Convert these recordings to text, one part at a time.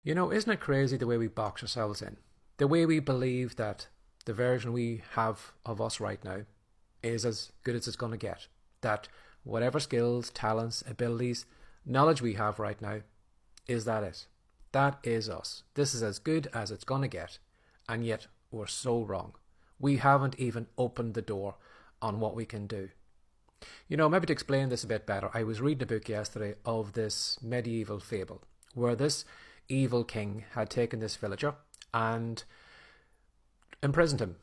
Isn't it crazy the way we box ourselves in? The way we believe that the version we have of us right now is as good as it's going to get. That whatever skills, talents, abilities, knowledge we have right now, is that it? That is us. This is as good as it's going to get. And yet we're so wrong. We haven't even opened the door on what we can do. Maybe to explain this a bit better, I was reading a book yesterday of this medieval fable where this evil king had taken this villager and imprisoned him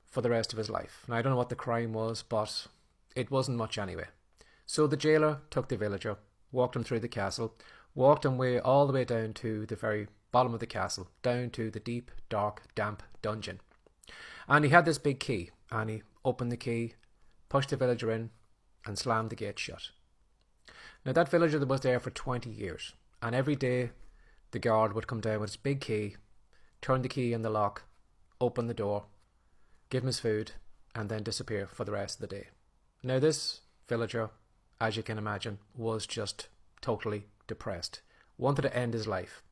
for the rest of his life. And I don't know what the crime was, but it wasn't much anyway. So the jailer took the villager, walked him through the castle, walked him all the way down to the very bottom of the castle, down to the deep, dark, damp dungeon. And he had this big key, and he opened the key, pushed the villager in, and slammed the gate shut. Now that villager was there for 20 years, and every day the guard would come down with his big key, turn the key in the lock, open the door, give him his food, and then disappear for the rest of the day. Now this villager, as you can imagine, was just totally depressed, wanted to end his life.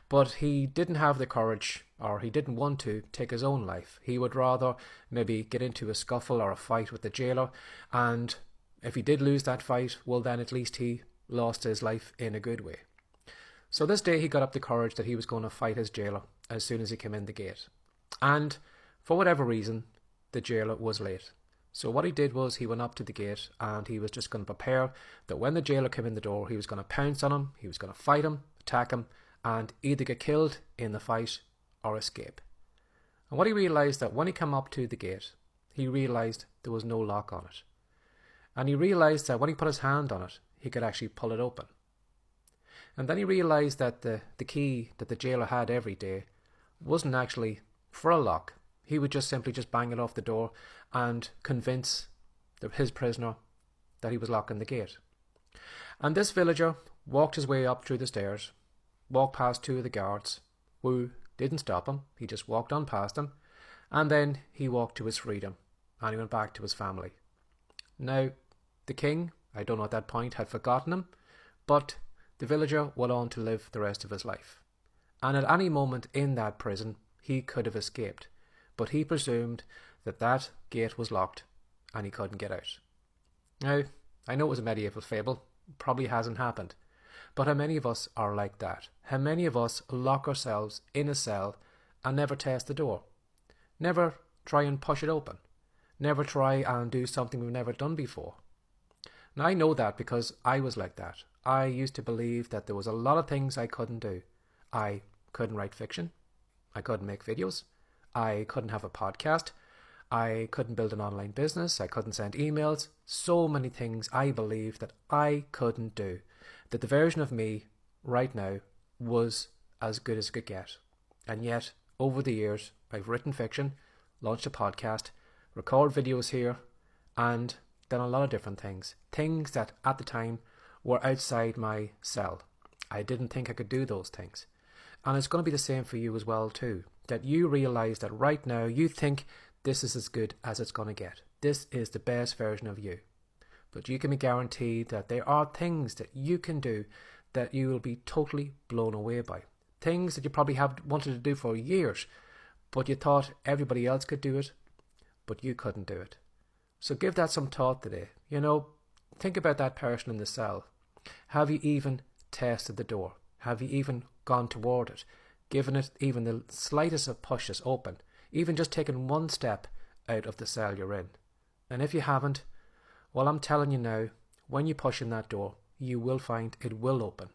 But he didn't have the courage, or he didn't want to take his own life. He would rather maybe get into a scuffle or a fight with the jailer, and if he did lose that fight, well then at least he lost his life in a good way. So this day he got up the courage that he was going to fight his jailer as soon as he came in the gate. And for whatever reason, the jailer was late. So what he did was he went up to the gate and he was just going to prepare that when the jailer came in the door, he was going to pounce on him, he was going to fight him, attack him, and either get killed in the fight or escape. And what he realised that when he came up to the gate, he realised there was no lock on it. And he realised that when he put his hand on it, he could actually pull it open. And then he realised that the key that the jailer had every day wasn't actually for a lock. He would just simply bang it off the door and convince his prisoner that he was locking the gate. And this villager walked his way up through the stairs, walked past two of the guards, who didn't stop him. He just walked on past them, and then he walked to his freedom, and he went back to his family. Now, the king, I don't know at that point, had forgotten him, but the villager went on to live the rest of his life. And at any moment in that prison, he could have escaped, but he presumed that that gate was locked and he couldn't get out. Now, I know it was a medieval fable, probably hasn't happened, but how many of us are like that? How many of us lock ourselves in a cell and never test the door? Never try and push it open? Never try and do something we've never done before? Now I know that because I was like that. I used to believe that there was a lot of things I couldn't do. I couldn't write fiction. I couldn't make videos. I couldn't have a podcast. I couldn't build an online business. I couldn't send emails. So many things I believed that I couldn't do. That the version of me right now was as good as it could get. And yet, over the years, I've written fiction, launched a podcast, recorded videos here, and done a lot of different things. Things that at the time were outside my cell. I didn't think I could do those things. And it's going to be the same for you as well too. That you realise that right now you think this is as good as it's going to get. This is the best version of you. But you can be guaranteed that there are things that you can do that you will be totally blown away by. Things that you probably have wanted to do for years, but you thought everybody else could do it, but you couldn't do it. So give that some thought today. Think about that person in the cell. Have you even tested the door? Have you even gone toward it? Given it even the slightest of pushes open? Even just taken one step out of the cell you're in? And if you haven't, well, I'm telling you now, when you push in that door, you will find it will open.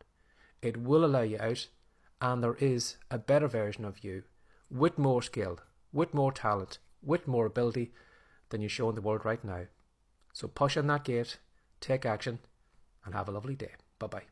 It will allow you out, and there is a better version of you, with more skill, with more talent, with more ability than you show in the world right now. So push in that gate, take action, and have a lovely day. Bye-bye.